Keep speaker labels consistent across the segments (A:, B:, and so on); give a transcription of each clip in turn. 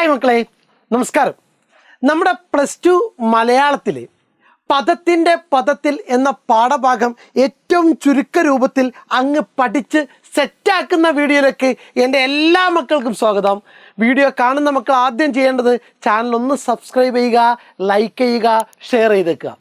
A: Hi മക്കളെ, നമസ്കാരം. നമ്മുടെ +2 മലയാളത്തിൽ പദത്തിൻ്റെ പദത്തിൽ എന്ന പാഠഭാഗം ഏറ്റവും ചുരുക്ക രൂപത്തിൽ അങ്ങ് പഠിച്ച് സെറ്റാക്കുന്ന വീഡിയോയിലേക്ക് എൻ്റെ എല്ലാ മക്കൾക്കും സ്വാഗതം. വീഡിയോ കാണുന്ന മക്കൾ ആദ്യം ചെയ്യേണ്ടത് ചാനൽ ഒന്ന് സബ്സ്ക്രൈബ് ചെയ്യുക, ലൈക്ക് ചെയ്യുക, ഷെയർ ചെയ്തേക്കുക.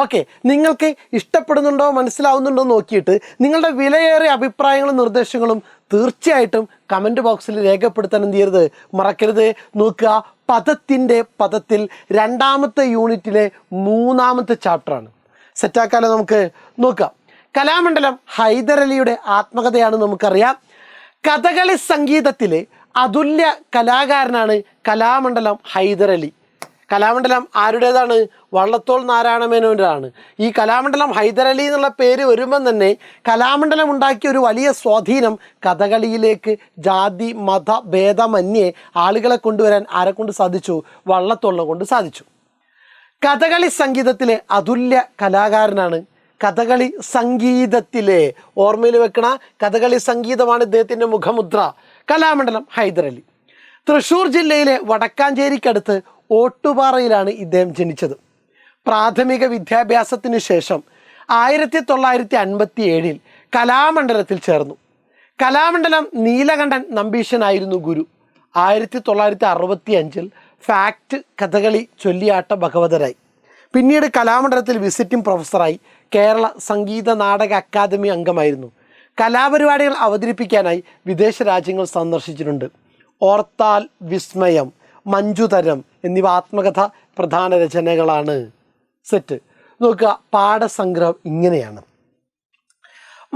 A: ഓക്കെ, നിങ്ങൾക്ക് ഇഷ്ടപ്പെടുന്നുണ്ടോ മനസ്സിലാവുന്നുണ്ടോ നോക്കിയിട്ട് നിങ്ങളുടെ വിലയേറിയ അഭിപ്രായങ്ങളും നിർദ്ദേശങ്ങളും തീർച്ചയായിട്ടും കമൻറ്റ് ബോക്സിൽ രേഖപ്പെടുത്താൻ എന്ത് ചെയ്യരുത്, മറക്കരുത്. നോക്കുക, പദത്തിൻ്റെ പദത്തിൽ 2ാമത്തെ യൂണിറ്റിലെ 3ാമത്തെ ചാപ്റ്ററാണ്. സെറ്റാക്കാലോ? നമുക്ക് നോക്കാം. കലാമണ്ഡലം ഹൈദരലിയുടെ ആത്മകഥയാണ് നമുക്കറിയാം. കഥകളി സംഗീതത്തിലെ അതുല്യ കലാകാരനാണ് കലാമണ്ഡലം ഹൈദരലി. കലാമണ്ഡലം ആരുടേതാണ്? വള്ളത്തോൾ നാരായണമേനോൻ്റെതാണ്. ഈ കലാമണ്ഡലം ഹൈദരലി എന്നുള്ള പേര് വരുമ്പം തന്നെ കലാമണ്ഡലം ഉണ്ടാക്കിയ ഒരു വലിയ സ്വാധീനം കഥകളിയിലേക്ക് ജാതി മത ഭേദമന്യേ ആളുകളെ കൊണ്ടുവരാൻ ആരെക്കൊണ്ട് സാധിച്ചു? വള്ളത്തോളിനെ കൊണ്ട് സാധിച്ചു. കഥകളി സംഗീതത്തിലെ അതുല്യ കലാകാരനാണ്. കഥകളി സംഗീതത്തിലെ ഓർമ്മയിൽ വെക്കണ കഥകളി സംഗീതമാണ് ഇദ്ദേഹത്തിൻ്റെ മുഖമുദ്ര. കലാമണ്ഡലം ഹൈദരലി തൃശ്ശൂർ ജില്ലയിലെ വടക്കാഞ്ചേരിക്കടുത്ത് ഓട്ടുപാറയിലാണ് ഇദ്ദേഹം ജനിച്ചത്. പ്രാഥമിക വിദ്യാഭ്യാസത്തിന് ശേഷം 1957 കലാമണ്ഡലത്തിൽ ചേർന്നു. കലാമണ്ഡലം നീലകണ്ഠൻ നമ്പീശനായിരുന്നു ഗുരു. 1965 ഫാക്ട് കഥകളി ചൊല്ലിയാട്ട ഭഗവതരായി. പിന്നീട് കലാമണ്ഡലത്തിൽ വിസിറ്റിംഗ് പ്രൊഫസറായി. കേരള സംഗീത നാടക അക്കാദമി അംഗമായിരുന്നു. കലാപരിപാടികൾ അവതരിപ്പിക്കാനായി വിദേശ രാജ്യങ്ങൾ സന്ദർശിച്ചിട്ടുണ്ട്. ഓർത്താൽ വിസ്മയം, മഞ്ജുതരം എന്നിവ ആത്മകഥ പ്രധാന രചനകളാണ്. സെറ്റ് നോക്കുക, പാഠസംഗ്രഹം ഇങ്ങനെയാണ്.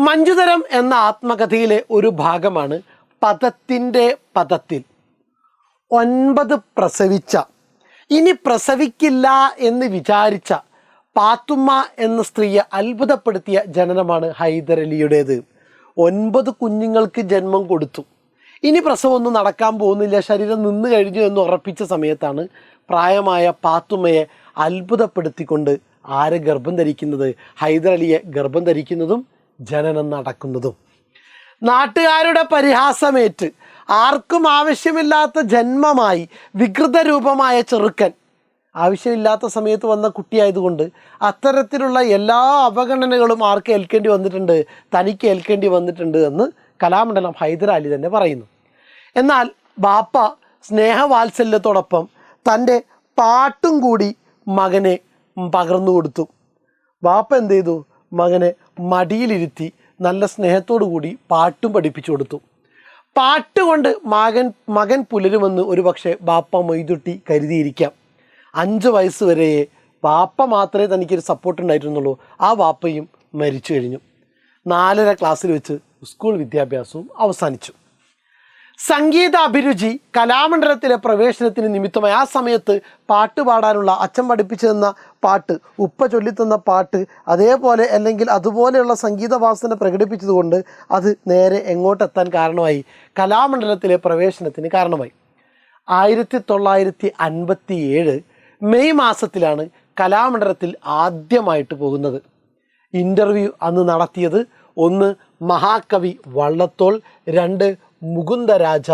A: മഞ്ജുതരം എന്ന ആത്മകഥയിലെ ഒരു ഭാഗമാണ് പദത്തിൻ്റെ പദത്തിൽ. 9 പ്രസവിച്ച, ഇനി പ്രസവിക്കില്ല എന്ന് വിചാരിച്ച പാത്തുമ്മ എന്ന സ്ത്രീയെ അത്ഭുതപ്പെടുത്തിയ ജനനമാണ് ഹൈദരലിയുടേത്. 9 കുഞ്ഞുങ്ങൾക്ക് ജന്മം കൊടുത്തു. ഇനി പ്രസവമൊന്നും നടക്കാൻ പോകുന്നില്ല, ശരീരം നിന്ന് കഴിഞ്ഞു എന്ന് ഉറപ്പിച്ച സമയത്താണ് പ്രായമായ പാത്തുമ്മയെ അത്ഭുതപ്പെടുത്തിക്കൊണ്ട് ആര് ഗർഭം ധരിക്കുന്നത്? ഹൈദരലിയെ ഗർഭം ധരിക്കുന്നതും ജനനം നടക്കുന്നതും. നാട്ടുകാരുടെ പരിഹാസമേറ്റ് ആർക്കും ആവശ്യമില്ലാത്ത ജന്മമായി വികൃത രൂപമായ ചെറുക്കൻ, ആവശ്യമില്ലാത്ത സമയത്ത് വന്ന കുട്ടിയായതുകൊണ്ട് അത്തരത്തിലുള്ള എല്ലാ അവഗണനകളും ആർക്ക് ഏൽക്കേണ്ടി വന്നിട്ടുണ്ട്? തനിക്ക് ഏൽക്കേണ്ടി വന്നിട്ടുണ്ട് എന്ന് കലാമണ്ഡലം ഹൈദരാലി തന്നെ പറയുന്നു. എന്നാൽ ബാപ്പ സ്നേഹവാത്സല്യത്തോടൊപ്പം തൻ്റെ പാട്ടും കൂടി മകനെ പകർന്നു കൊടുത്തു. ബാപ്പ എന്ത് ചെയ്തു? മകനെ മടിയിലിരുത്തി നല്ല സ്നേഹത്തോടു കൂടി പാട്ടും പഠിപ്പിച്ചു കൊടുത്തു. പാട്ടുകൊണ്ട് മകൻ പുലരുമെന്ന് ഒരു പക്ഷേ ബാപ്പ മൊയ്തുട്ടി കരുതിയിരിക്കാം. 5 വയസ്സ് വരെ ബാപ്പ മാത്രമേ തനിക്കൊരു സപ്പോർട്ട് ഉണ്ടായിരുന്നുള്ളൂ. ആ ബാപ്പയും മരിച്ചു കഴിഞ്ഞു. 4ാം ക്ലാസ്സിൽ വെച്ച് സ്കൂൾ വിദ്യാഭ്യാസവും അവസാനിച്ചു. സംഗീത അഭിരുചി കലാമണ്ഡലത്തിലെ പ്രവേശനത്തിന് നിമിത്തമായി. ആ സമയത്ത് പാട്ട് പാടാനുള്ള അച്ഛൻ പഠിപ്പിച്ചു തന്ന പാട്ട്, ഉപ്പ ചൊല്ലിത്തന്ന പാട്ട്, അതേപോലെ അല്ലെങ്കിൽ അതുപോലെയുള്ള സംഗീതവാസന പ്രകടിപ്പിച്ചതുകൊണ്ട് അത് നേരെ എങ്ങോട്ടെത്താൻ കാരണമായി? കലാമണ്ഡലത്തിലെ പ്രവേശനത്തിന് കാരണമായി. 1957 മെയ് മാസത്തിലാണ് കലാമണ്ഡലത്തിൽ ആദ്യമായിട്ട് പോകുന്നത്. ഇൻ്റർവ്യൂ അന്ന് നടത്തിയത് 1 മഹാകവി വള്ളത്തോൾ, 2 മുകുന്ദരാജ,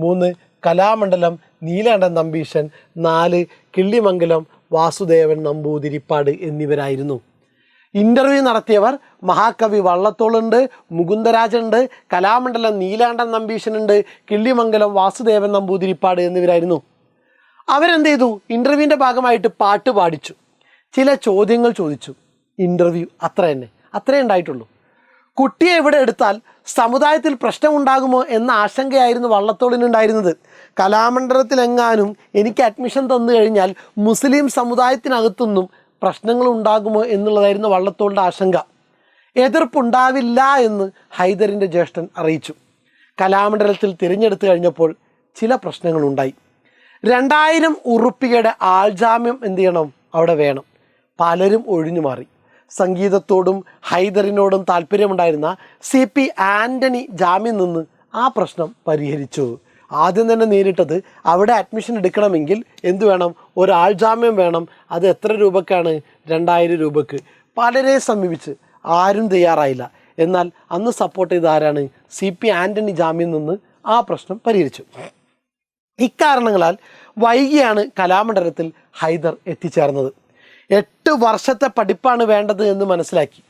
A: 3 കലാമണ്ഡലം നീലകണ്ഠൻ നമ്പീശൻ, 4 കിള്ളിമംഗലം വാസുദേവൻ നമ്പൂതിരിപ്പാട് എന്നിവരായിരുന്നു. ഇൻ്റർവ്യൂ നടത്തിയവർ മഹാകവി വള്ളത്തോളുണ്ട്, മുകുന്ദരാജുണ്ട്, കലാമണ്ഡലം നീലകണ്ഠൻ നമ്പീശനുണ്ട്, കിള്ളിമംഗലം വാസുദേവൻ നമ്പൂതിരിപ്പാട് എന്നിവരായിരുന്നു. അവരെന്ത് ചെയ്തു? ഇൻ്റർവ്യൂവിൻ്റെ ഭാഗമായിട്ട് പാട്ട് പാടിച്ചു, ചില ചോദ്യങ്ങൾ ചോദിച്ചു. ഇൻ്റർവ്യൂ അത്രേ ഉണ്ടായിട്ടുള്ളൂ. കുട്ടിയെ ഇവിടെ എടുത്താൽ സമുദായത്തിൽ പ്രശ്നമുണ്ടാകുമോ എന്ന ആശങ്കയായിരുന്നു വള്ളത്തോളിനുണ്ടായിരുന്നത്. കലാമണ്ഡലത്തിലെങ്ങാനും എനിക്ക് അഡ്മിഷൻ തന്നു കഴിഞ്ഞാൽ മുസ്ലിം സമുദായത്തിനകത്തൊന്നും പ്രശ്നങ്ങൾ ഉണ്ടാകുമോ എന്നുള്ളതായിരുന്നു വള്ളത്തോളിൻ്റെ ആശങ്ക. എതിർപ്പുണ്ടാവില്ല എന്ന് ഹൈദരിൻ്റെ ജ്യേഷ്ഠൻ അറിയിച്ചു. കലാമണ്ഡലത്തിൽ തിരഞ്ഞെടുത്തു കഴിഞ്ഞപ്പോൾ ചില പ്രശ്നങ്ങളുണ്ടായി. 2000 ഉറുപ്പികയുടെ ആൾജാമ്യം എന്ത് ചെയ്യണം? അവിടെ വേണം. പലരും ഒഴിഞ്ഞു മാറി. സംഗീതത്തോടും ഹൈദറിനോടും താല്പര്യമുണ്ടായിരുന്ന CP ആൻ്റണി ജാമ്യം നിന്ന് ആ പ്രശ്നം പരിഹരിച്ചു. ആദ്യം തന്നെ നേരിട്ടത് അവിടെ അഡ്മിഷൻ എടുക്കണമെങ്കിൽ എന്ത് വേണം? ഒരാൾ ജാമ്യം വേണം. അത് എത്ര രൂപക്കാണ്? 2000 രൂപക്ക്. പലരെ സമീപിച്ച് ആരും തയ്യാറായില്ല. എന്നാൽ അന്ന് സപ്പോർട്ട് ചെയ്ത ആരാണ്? CP ആൻ്റണി ജാമ്യം നിന്ന് ആ പ്രശ്നം പരിഹരിച്ചു. ഇക്കാരണങ്ങളാൽ വൈകിയാണ് കലാമണ്ഡലത്തിൽ ഹൈദർ എത്തിച്ചേർന്നത്. 8 വർഷത്തെ പഠിപ്പാണ് വേണ്ടത് എന്ന് മനസ്സിലാക്കി.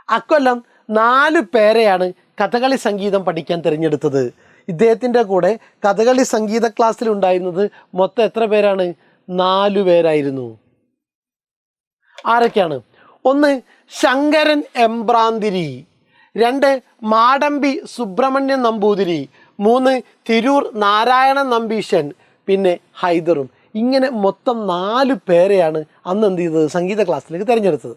A: അക്കൊല്ലം 4 പേരെയാണ് കഥകളി സംഗീതം പഠിക്കാൻ തിരഞ്ഞെടുത്തത്. ഇദ്ദേഹത്തിൻ്റെ കൂടെ കഥകളി സംഗീത ക്ലാസ്സിലുണ്ടായിരുന്നത് മൊത്തം എത്ര പേരാണ്? 4 പേരായിരുന്നു. ആരൊക്കെയാണ്? 1 ശങ്കരൻ എമ്പ്രാന്തിരി, 2 മാടമ്പി സുബ്രഹ്മണ്യൻ നമ്പൂതിരി, 3 തിരൂർ നാരായണൻ നമ്പീശൻ, പിന്നെ ഹൈദറും. ഇങ്ങനെ മൊത്തം 4 പേരെയാണ് അന്ന് എന്ത് ചെയ്തത്? സംഗീത ക്ലാസ്സിലേക്ക് തിരഞ്ഞെടുത്തത്.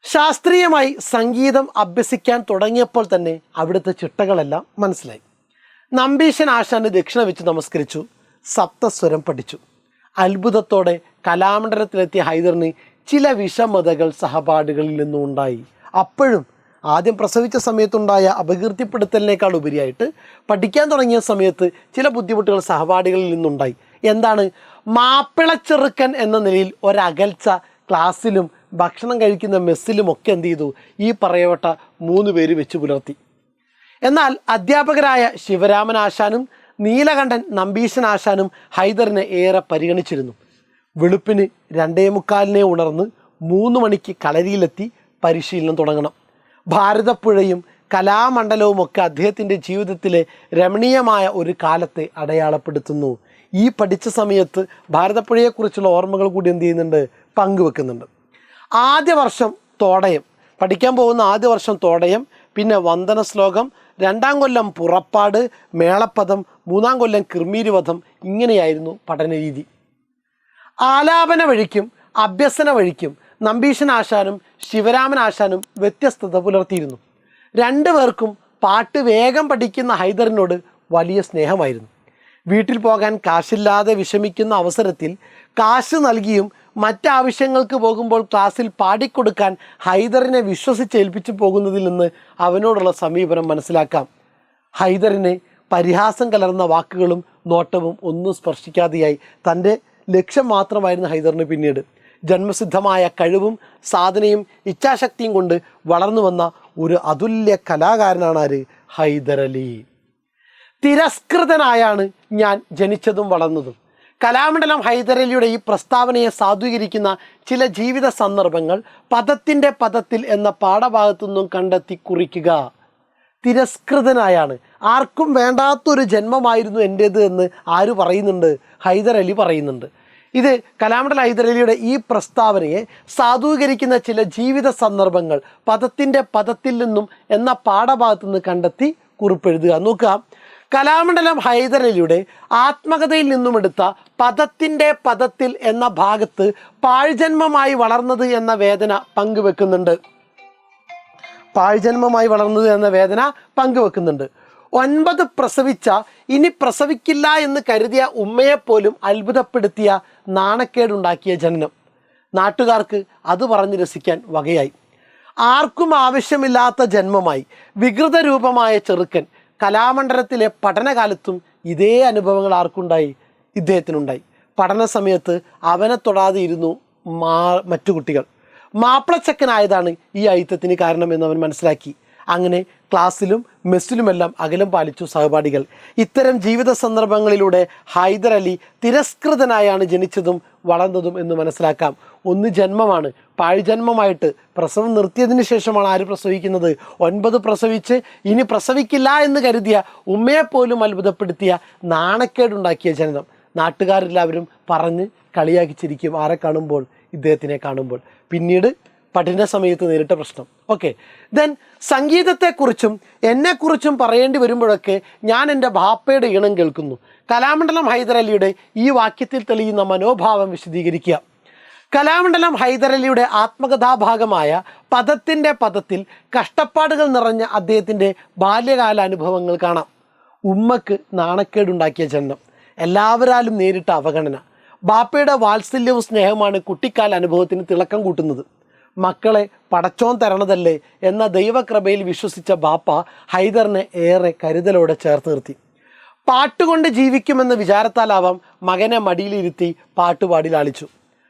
A: ശാസ്ത്രീയമായി സംഗീതം അഭ്യസിക്കാൻ തുടങ്ങിയപ്പോൾ തന്നെ അവിടുത്തെ ചിട്ടകളെല്ലാം മനസ്സിലായി. നമ്പീശൻ ആശാന് ദക്ഷിണ വെച്ച് നമസ്കരിച്ചു, സപ്തസ്വരം പഠിച്ചു. അത്ഭുതത്തോടെ കലാമണ്ഡലത്തിലെത്തിയ ഹൈദറിന് ചില വിഷമതകൾ സഹപാഠികളിൽ നിന്നും ഉണ്ടായി. അപ്പോഴും ആദ്യം പ്രസവിച്ച സമയത്തുണ്ടായ അപകീർത്തിപ്പെടുത്തലിനേക്കാൾ ഉപരിയായിട്ട് പഠിക്കാൻ തുടങ്ങിയ സമയത്ത് ചില ബുദ്ധിമുട്ടുകൾ സഹപാഠികളിൽ നിന്നുണ്ടായി. എന്താണ്? മാപ്പിളച്ചെറുക്കൻ എന്ന നിലയിൽ ഒരകൽച്ച ക്ലാസ്സിലും ഭക്ഷണം കഴിക്കുന്ന മെസ്സിലും ഒക്കെ എന്ത് ചെയ്തു? ഈ പറയപ്പെട്ട 3 പേര് വെച്ച് പുലർത്തി. എന്നാൽ അധ്യാപകരായ ശിവരാമൻ ആശാനും നീലകണ്ഠൻ നമ്പീശൻ ആശാനും ഹൈദറിനെ ഏറെ പരിഗണിച്ചിരുന്നു. വെളുപ്പിന് 2:45 ഉണർന്ന് 3 മണിക്ക് കളരിയിലെത്തി പരിശീലനം തുടങ്ങണം. ഭാരതപ്പുഴയും കലാമണ്ഡലവും ഒക്കെ അദ്ദേഹത്തിൻ്റെ ജീവിതത്തിലെ രമണീയമായ ഒരു കാലത്തെ അടയാളപ്പെടുത്തുന്നു. ഈ പഠിച്ച സമയത്ത് ഭാരതപ്പുഴയെക്കുറിച്ചുള്ള ഓർമ്മകൾ കൂടി എന്ത് ചെയ്യുന്നുണ്ട്? പങ്കുവെക്കുന്നുണ്ട്. ആദ്യ വർഷം തോടയം, പഠിക്കാൻ പോകുന്ന ആദ്യ വർഷം തോടയം, പിന്നെ വന്ദന ശ്ലോകം, 2-ാം കൊല്ലം പുറപ്പാട്, മേളപ്പദം, 3-ാം കൊല്ലം കിർമീരുവധം. ഇങ്ങനെയായിരുന്നു പഠനരീതി. ആലാപന വഴിക്കും അഭ്യസന വഴിക്കും നമ്പീശൻ ആശാനും ശിവരാമൻ ആശാനും വ്യത്യസ്തത പുലർത്തിയിരുന്നു. 2 പേർക്കും പാട്ട് വേഗം പഠിക്കുന്ന ഹൈദറിനോട് വലിയ സ്നേഹമായിരുന്നു. വീട്ടിൽ പോകാൻ കാശില്ലാതെ വിഷമിക്കുന്ന അവസരത്തിൽ കാശ് നൽകിയും മറ്റാവശ്യങ്ങൾക്ക് പോകുമ്പോൾ ക്ലാസ്സിൽ പാടിക്കൊടുക്കാൻ ഹൈദറിനെ വിശ്വസിച്ചേൽപ്പിച്ചു പോകുന്നതിൽ നിന്ന് അവനോടുള്ള സമീപനം മനസ്സിലാക്കാം. ഹൈദറിനെ പരിഹാസം കലർന്ന വാക്കുകളും നോട്ടവും ഒന്നും സ്പർശിക്കാതെയായി. തൻ്റെ ലക്ഷ്യം മാത്രമായിരുന്നു ഹൈദറിന് പിന്നീട്. ജന്മസിദ്ധമായ കഴിവും സാധനയും ഇച്ഛാശക്തിയും കൊണ്ട് വളർന്നു വന്ന ഒരു അതുല്യ കലാകാരനാണ് ആര്? ഹൈദരലി. തിരസ്കൃതനായാണ് ഞാൻ ജനിച്ചതും വളർന്നതും. കലാമണ്ഡലം ഹൈദരലിയുടെ ഈ പ്രസ്താവനയെ സാധൂകരിക്കുന്ന ചില ജീവിത സന്ദർഭങ്ങൾ പദത്തിൻ്റെ പദത്തിൽ എന്ന പാഠഭാഗത്തു നിന്നും കണ്ടെത്തി കുറിക്കുക. തിരസ്കൃതനായാണ്, ആർക്കും വേണ്ടാത്തൊരു ജന്മമായിരുന്നു എൻ്റേത് എന്ന് ആര് പറയുന്നുണ്ട്? ഹൈദരലി പറയുന്നുണ്ട്. ഇത് കലാമണ്ഡലം ഹൈദരലിയുടെ ഈ പ്രസ്താവനയെ സാധൂകരിക്കുന്ന ചില ജീവിത സന്ദർഭങ്ങൾ പദത്തിൻ്റെ പദത്തിൽ നിന്നും എന്ന പാഠഭാഗത്തു നിന്ന് കണ്ടെത്തി കുറിപ്പെഴുതുക. നോക്കുക, കലാമണ്ഡലം ഹൈദരലിയുടെ ആത്മകഥയിൽ നിന്നുമെടുത്ത പദത്തിൻ്റെ പദത്തിൽ എന്ന ഭാഗത്ത് പാഴ്ജന്മമായി വളർന്നത് എന്ന വേദന പങ്കുവെക്കുന്നുണ്ട്. പാഴ്ജന്മമായി വളർന്നത് എന്ന വേദന പങ്കുവെക്കുന്നുണ്ട്. 9 പ്രസവിച്ച, ഇനി പ്രസവിക്കില്ല എന്ന് കരുതിയ ഉമ്മയെപ്പോലും അത്ഭുതപ്പെടുത്തിയ നാണക്കേടുണ്ടാക്കിയ ജനനം. നാട്ടുകാർക്ക് അത് പറഞ്ഞ് രസിക്കാൻ വകയായി. ആർക്കും ആവശ്യമില്ലാത്ത ജന്മമായി വികൃത രൂപമായ ചെറുക്കൻ. കലാമണ്ഡലത്തിലെ പഠനകാലത്തും ഇതേ അനുഭവങ്ങൾ ആർക്കുണ്ടായി? ഇദ്ദേഹത്തിനുണ്ടായി. പഠന സമയത്ത് അവനെ തൊടാതെ ഇരുന്നു മറ്റു കുട്ടികൾ. മാപ്പിളച്ചക്കനായതാണ് ഈ അയിത്തത്തിന് കാരണമെന്ന് അവൻ മനസ്സിലാക്കി. അങ്ങനെ ക്ലാസ്സിലും മെസ്സിലുമെല്ലാം അകലം പാലിച്ചു സഹപാഠികൾ. ഇത്തരം ജീവിത സന്ദർഭങ്ങളിലൂടെ ഹൈദരലി തിരസ്കൃതനായാണ് ജനിച്ചതും വളർന്നതും എന്ന് മനസ്സിലാക്കാം. ഒന്ന് ജന്മമാണ്, പാഴ്ജന്മമായിട്ട് പ്രസവം നിർത്തിയതിന് ശേഷമാണ് ആര് പ്രസവിക്കുന്നത്? 9 പ്രസവിച്ച് ഇനി പ്രസവിക്കില്ല എന്ന് കരുതിയ ഉമ്മയെപ്പോലും അത്ഭുതപ്പെടുത്തിയ നാണക്കേടുണ്ടാക്കിയ ജനനം. നാട്ടുകാരെല്ലാവരും പറഞ്ഞ് കളിയാക്കി ചിരിക്കും ആരെ കാണുമ്പോൾ? ഇദ്ദേഹത്തിനെ കാണുമ്പോൾ. പിന്നീട് പഠന സമയത്ത് നേരിട്ട പ്രശ്നം. ഓക്കെ, ദെൻ സംഗീതത്തെക്കുറിച്ചും എന്നെക്കുറിച്ചും പറയേണ്ടി വരുമ്പോഴൊക്കെ ഞാൻ എൻ്റെ ബാപ്പയുടെ ഈണം കേൾക്കുന്നു. കലാമണ്ഡലം ഹൈദരലിയുടെ ഈ വാക്യത്തിൽ തെളിയുന്ന മനോഭാവം വിശദീകരിക്കുക. കലാമണ്ഡലം ഹൈദരലിയുടെ ആത്മകഥാഭാഗമായ പദത്തിൻ്റെ പദത്തിൽ കഷ്ടപ്പാടുകൾ നിറഞ്ഞ അദ്ദേഹത്തിൻ്റെ ബാല്യകാല അനുഭവങ്ങൾ കാണാം. ഉമ്മക്ക് നാണക്കേടുണ്ടാക്കിയ ജനനം, എല്ലാവരാലും നേരിട്ട അവഗണന, ബാപ്പയുടെ വാത്സല്യവും സ്നേഹമാണ് കുട്ടിക്കാല അനുഭവത്തിന് തിളക്കം കൂട്ടുന്നത്. മക്കളെ പടച്ചോൻ തരണതല്ലേ എന്ന ദൈവകൃപയിൽ വിശ്വസിച്ച ബാപ്പ ഹൈദറിനെ ഏറെ കരുതലോടെ ചേർത്ത് നിർത്തി. പാട്ടുകൊണ്ട് ജീവിക്കുമെന്ന വിചാരത്താലാവാം മകനെ മടിയിലിരുത്തി പാട്ടുപാടി ലാളിച്ചു.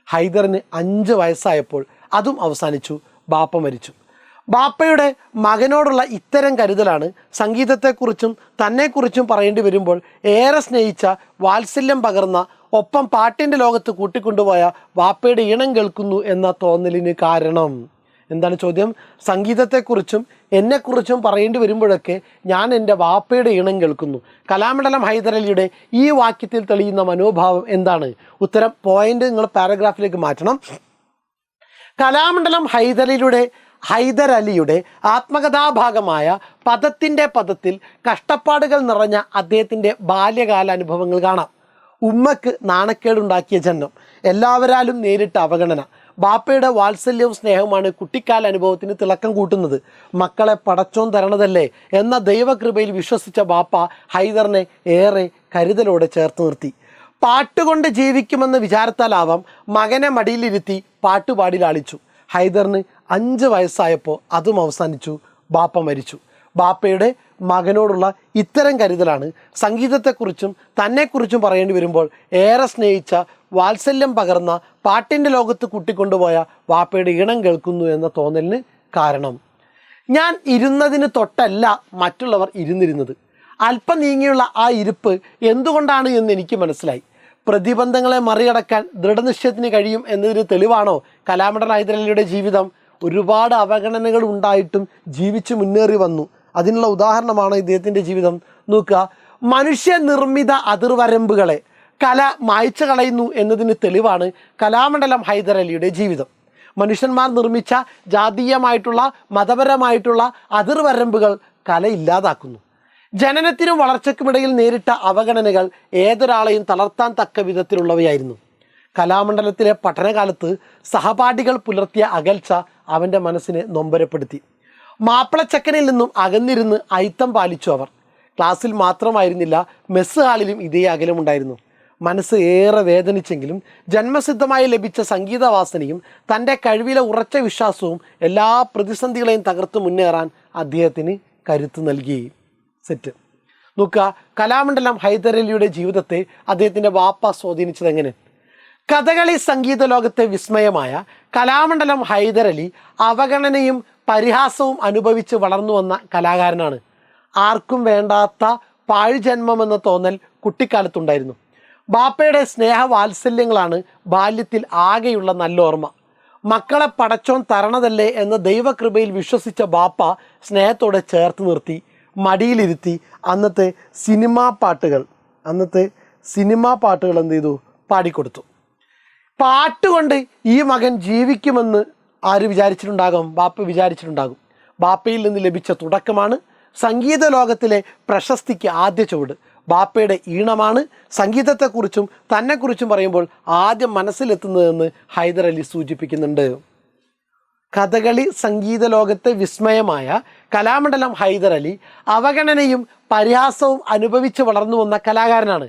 A: ഹൈദറിന് 5 വയസ്സായപ്പോൾ അതും അവസാനിച്ചു. ബാപ്പ മരിച്ചു. ബാപ്പയുടെ മകനോടുള്ള ഇത്തരം കരുതലാണ് സംഗീതത്തെക്കുറിച്ചും തന്നെക്കുറിച്ചും പറയേണ്ടി വരുമ്പോൾ ഏറെ സ്നേഹിച്ച, വാത്സല്യം പകർന്ന, ഒപ്പം പാട്ടിൻ്റെ ലോകത്ത് കൂട്ടിക്കൊണ്ടുപോയ വാപ്പയുടെ ഈണം കേൾക്കുന്നു എന്ന തോന്നലിന് കാരണം എന്താണ് ചോദ്യം? സംഗീതത്തെക്കുറിച്ചും എന്നെക്കുറിച്ചും പറയേണ്ടി വരുമ്പോഴൊക്കെ ഞാൻ എൻ്റെ വാപ്പയുടെ ഈണം കേൾക്കുന്നു. കലാമണ്ഡലം ഹൈദരലിയുടെ ഈ വാക്യത്തിൽ തെളിയുന്ന മനോഭാവം എന്താണ്? ഉത്തരം പോയിന്റ് നിങ്ങൾ പാരഗ്രാഫിലേക്ക് മാറ്റണം. കലാമണ്ഡലം ഹൈദരലിയുടെ ആത്മകഥാഭാഗമായ പദത്തിൻ്റെ പദത്തിൽ കഷ്ടപ്പാടുകൾ നിറഞ്ഞ അദ്ദേഹത്തിൻ്റെ ബാല്യകാല അനുഭവങ്ങൾ കാണാം. ഉമ്മക്ക് നാണക്കേടുണ്ടാക്കിയ ജന്മം, എല്ലാവരാലും നേരിട്ട അവഗണന, ബാപ്പയുടെ വാത്സല്യവും സ്നേഹവുമാണ് കുട്ടിക്കാല അനുഭവത്തിന് തിളക്കം കൂട്ടുന്നത്. മക്കളെ പടച്ചോൻ തരണതല്ലേ എന്ന ദൈവകൃപയിൽ വിശ്വസിച്ച ബാപ്പ ഹൈദറിനെ ഏറെ കരുതലോടെ ചേർത്ത് നിർത്തി. പാട്ടുകൊണ്ട് ജീവിക്കുമെന്ന വിചാരത്താലാവാം മകനെ മടിയിലിരുത്തി പാട്ടുപാടി ലാളിച്ചു. ഹൈദറിന് 5 വയസ്സായപ്പോൾ അതും അവസാനിച്ചു. ബാപ്പ മരിച്ചു. ബാപ്പയുടെ മകനോടുള്ള ഇത്തരം കരുതലാണ് സംഗീതത്തെക്കുറിച്ചും തന്നെക്കുറിച്ചും പറയേണ്ടി വരുമ്പോൾ ഏറെ സ്നേഹിച്ച, വാത്സല്യം പകർന്ന, പാട്ടിൻ്റെ ലോകത്ത് കൂട്ടിക്കൊണ്ടുപോയ വാപ്പയുടെ ഈണം കേൾക്കുന്നു എന്ന തോന്നലിന് കാരണം. ഞാൻ ഇരുന്നതിന് തൊട്ടല്ല മറ്റുള്ളവർ ഇരുന്നിരുന്നത്. അല്പം നീങ്ങിയുള്ള ആ ഇരിപ്പ് എന്തുകൊണ്ടാണ് എന്ന് എനിക്ക് മനസ്സിലായി. പ്രതിബന്ധങ്ങളെ മറികടക്കാൻ ദൃഢനിശ്ചയത്തിന് കഴിയും എന്നതിന് തെളിവാണോ കലാമണ്ഡലം ഹൈദരലിയുടെ ജീവിതം? ഒരുപാട് അവഗണനകൾ ഉണ്ടായിട്ടും ജീവിച്ച് മുന്നേറി വന്നു. അതിനുള്ള ഉദാഹരണമാണ് ഇദ്ദേഹത്തിൻ്റെ ജീവിതം. നോക്കുക, മനുഷ്യനിർമ്മിത അതിർവരമ്പുകളെ കല മായ്ച്ചു കളയുന്നു എന്നതിന് തെളിവാണ് കലാമണ്ഡലം ഹൈദരലിയുടെ ജീവിതം. മനുഷ്യന്മാർ നിർമ്മിച്ച ജാതീയമായിട്ടുള്ള മതപരമായിട്ടുള്ള അതിർവരമ്പുകൾ കല ഇല്ലാതാക്കുന്നു. ജനനത്തിനും വളർച്ചയ്ക്കുമിടയിൽ നേരിട്ട അവഗണനകൾ ഏതൊരാളെയും തളർത്താൻ തക്ക വിധത്തിലുള്ളവയായിരുന്നു. കലാമണ്ഡലത്തിലെ പഠനകാലത്ത് സഹപാഠികൾ പുലർത്തിയ അകൽച്ച അവൻ്റെ മനസ്സിനെ നൊമ്പരപ്പെടുത്തി. മാപ്പിളച്ചക്കനിൽ നിന്നും അകന്നിരുന്ന് അയിത്തം പാലിച്ചു അവർ. ക്ലാസ്സിൽ മാത്രമായിരുന്നില്ല, മെസ്സ് ഹാളിലും ഇതേ അകലമുണ്ടായിരുന്നു. മനസ്സ് ഏറെ വേദനിച്ചെങ്കിലും ജന്മസിദ്ധമായി ലഭിച്ച സംഗീതവാസനയും തൻ്റെ കഴിവിലെ ഉറച്ച വിശ്വാസവും എല്ലാ പ്രതിസന്ധികളെയും തകർത്ത് മുന്നേറാൻ അദ്ദേഹത്തിന് കരുത്ത് നൽകി. സെറ്റ്. നോക്കുക, കലാമണ്ഡലം ഹൈദരലിയുടെ ജീവിതത്തെ അദ്ദേഹത്തിൻ്റെ വാപ്പ സ്വാധീനിച്ചത് എങ്ങനെ? കഥകളി സംഗീത ലോകത്തെ വിസ്മയമായ കലാമണ്ഡലം ഹൈദരലി അവഗണനയും പരിഹാസവും അനുഭവിച്ച് വളർന്നു വന്ന കലാകാരനാണ്. ആർക്കും വേണ്ടാത്ത പാഴ്ജന്മമെന്ന തോന്നൽ കുട്ടിക്കാലത്തുണ്ടായിരുന്നു. ബാപ്പയുടെ സ്നേഹവാത്സല്യങ്ങളാണ് ബാല്യത്തിൽ ആകെയുള്ള നല്ല ഓർമ്മ. മക്കളെ പടച്ചോൻ തരണതല്ലേ എന്ന ദൈവകൃപയിൽ വിശ്വസിച്ച ബാപ്പ സ്നേഹത്തോടെ ചേർത്ത് നിർത്തി, മടിയിലിരുത്തി അന്നത്തെ സിനിമാ പാട്ടുകൾ എന്ത് ചെയ്തു? പാടിക്കൊടുത്തു. പാട്ടുകൊണ്ട് ഈ മകൻ ജീവിക്കുമെന്ന് ആര് വിചാരിച്ചിട്ടുണ്ടാകും? ബാപ്പ വിചാരിച്ചിട്ടുണ്ടാകും. ബാപ്പയിൽ നിന്ന് ലഭിച്ച തുടക്കമാണ് സംഗീത ലോകത്തിലെ പ്രശസ്തിക്ക് ആദ്യ ചുവട്. ബാപ്പയുടെ ഈണമാണ് സംഗീതത്തെക്കുറിച്ചും തന്നെക്കുറിച്ചും പറയുമ്പോൾ ആദ്യം മനസ്സിലെത്തുന്നതെന്ന് ഹൈദരലി സൂചിപ്പിക്കുന്നുണ്ട്. കഥകളി സംഗീത ലോകത്തെ വിസ്മയമായ കലാമണ്ഡലം ഹൈദരലി അവഗണനയും പരിഹാസവും അനുഭവിച്ച് വളർന്നു വന്ന കലാകാരനാണ്.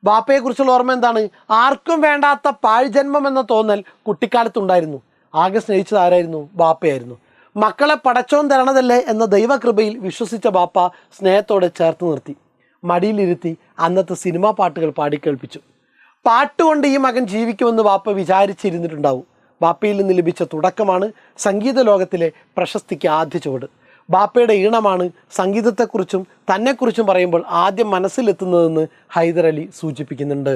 A: ബാപ്പയെക്കുറിച്ചുള്ള ഓർമ്മ എന്താണ്? ആർക്കും വേണ്ടാത്ത പാഴ്ജന്മം എന്ന തോന്നൽ കുട്ടിക്കാലത്തുണ്ടായിരുന്നു. ആകെ സ്നേഹിച്ചത് ആരായിരുന്നു? ബാപ്പയായിരുന്നു. മക്കളെ പടച്ചോൻ തരണതല്ലേ എന്ന ദൈവകൃപയിൽ വിശ്വസിച്ച ബാപ്പ സ്നേഹത്തോടെ ചേർത്ത് നിർത്തി, മടിയിലിരുത്തി അന്നത്തെ സിനിമാ പാട്ടുകൾ പാടിക്കേൾപ്പിച്ചു. പാട്ടുകൊണ്ട് ഈ മകൻ ജീവിക്കുമെന്ന് ബാപ്പ വിചാരിച്ചിരുന്നിട്ടുണ്ടാവും. ബാപ്പയിൽ നിന്ന് ലഭിച്ച തുടക്കമാണ് സംഗീത ലോകത്തിലെ പ്രശസ്തിക്ക് ആദ്യ ചുവട്. ബാപ്പയുടെ ഈണമാണ് സംഗീതത്തെക്കുറിച്ചും തന്നെക്കുറിച്ചും പറയുമ്പോൾ ആദ്യം മനസ്സിലെത്തുന്നതെന്ന് ഹൈദരലി സൂചിപ്പിക്കുന്നുണ്ട്.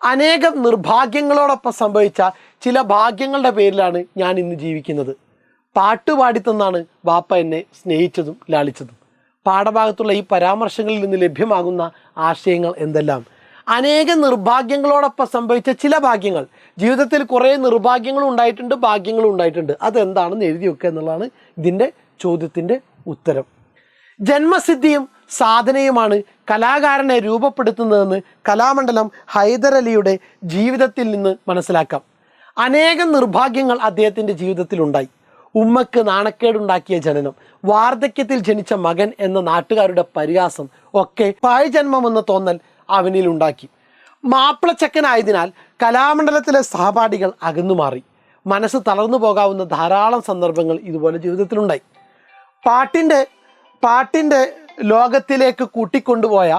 A: അനേകം നിർഭാഗ്യങ്ങളോടൊപ്പം സംഭവിച്ച ചില ഭാഗ്യങ്ങളുടെ പേരിലാണ് ഞാൻ ഇന്ന് ജീവിക്കുന്നത്. പാട്ടുപാടിത്തന്നാണ് ബാപ്പ എന്നെ സ്നേഹിച്ചതും ലാളിച്ചതും. പാഠഭാഗത്തുള്ള ഈ പരാമർശങ്ങളിൽ നിന്ന് ലഭ്യമാകുന്ന ആശയങ്ങൾ എന്തെല്ലാം? അനേകം നിർഭാഗ്യങ്ങളോടൊപ്പം സംഭവിച്ച ചില ഭാഗ്യങ്ങൾ. ജീവിതത്തിൽ കുറേ നിർഭാഗ്യങ്ങളും ഉണ്ടായിട്ടുണ്ട്, ഭാഗ്യങ്ങളും ഉണ്ടായിട്ടുണ്ട്. അതെന്താണെന്ന് എഴുതി വെക്കുക എന്നുള്ളതാണ് ഇതിൻ്റെ ചോദ്യത്തിൻ്റെ ഉത്തരം. ജന്മസിദ്ധിയും സാധനയുമാണ് കലാകാരനെ രൂപപ്പെടുത്തുന്നതെന്ന് കലാമണ്ഡലം ഹൈദരലിയുടെ ജീവിതത്തിൽ നിന്ന് മനസ്സിലാക്കാം. അനേകം നിർഭാഗ്യങ്ങൾ അദ്ദേഹത്തിൻ്റെ ജീവിതത്തിലുണ്ടായി. ഉമ്മക്ക് നാണക്കേടുണ്ടാക്കിയ ജനനം, വാർദ്ധക്യത്തിൽ ജനിച്ച മകൻ എന്ന നാട്ടുകാരുടെ പരിഹാസം ഒക്കെ പാഴ്ജന്മമെന്ന തോന്നൽ അവനിലുണ്ടാക്കി. മാപ്പിളച്ചക്കനായതിനാൽ കലാമണ്ഡലത്തിലെ സഹപാഠികൾ അകന്നുമാറി. മനസ്സ് തളർന്നു പോകാവുന്ന ധാരാളം സന്ദർഭങ്ങൾ ഇതുപോലെ ജീവിതത്തിലുണ്ടായി. പാട്ടിൻ്റെ ലോകത്തിലേക്ക് കൂട്ടിക്കൊണ്ടുപോയ,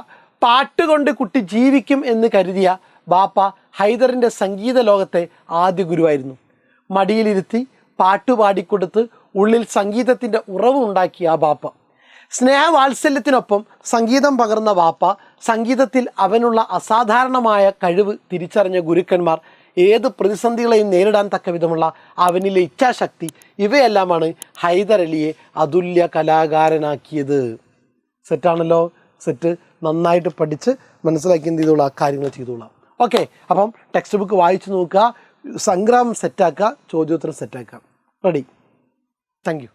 A: പാട്ടുകൊണ്ട് കുട്ടി ജീവിക്കും എന്ന് കരുതിയ ബാപ്പ ഹൈദറിൻ്റെ സംഗീത ലോകത്തെ ആദ്യ ഗുരുവായിരുന്നു. മടിയിലിരുത്തി പാട്ടുപാടിക്കൊടുത്ത് ഉള്ളിൽ സംഗീതത്തിൻ്റെ ഉറവ് ഉണ്ടാക്കിയ ആ ബാപ്പ, സ്നേഹവാത്സല്യത്തിനൊപ്പം സംഗീതം പകർന്ന ബാപ്പ സംഗീതത്തിൽ അവനുള്ള അസാധാരണമായ കഴിവ് തിരിച്ചറിഞ്ഞ ഗുരുക്കന്മാർ ഏത് പ്രതിസന്ധികളെയും നേരിടാൻ തക്ക വിധമുള്ള അവനിലെ ഇച്ഛാശക്തി ഇവയെല്ലാമാണ് ഹൈദരലിയെ അതുല്യ കലാകാരനാക്കിയത്. സെറ്റാണല്ലോ? സെറ്റ്. നന്നായിട്ട് പഠിച്ച് മനസ്സിലാക്കി എന്ത് ചെയ്തോളാം, കാര്യങ്ങൾ ചെയ്തോളാം. ഓക്കെ, അപ്പം ടെക്സ്റ്റ് ബുക്ക് വായിച്ചു നോക്കുക, സംഗ്രാമം സെറ്റാക്കുക, ചോദ്യോത്തരം സെറ്റാക്കുക. റെഡി? Thank you.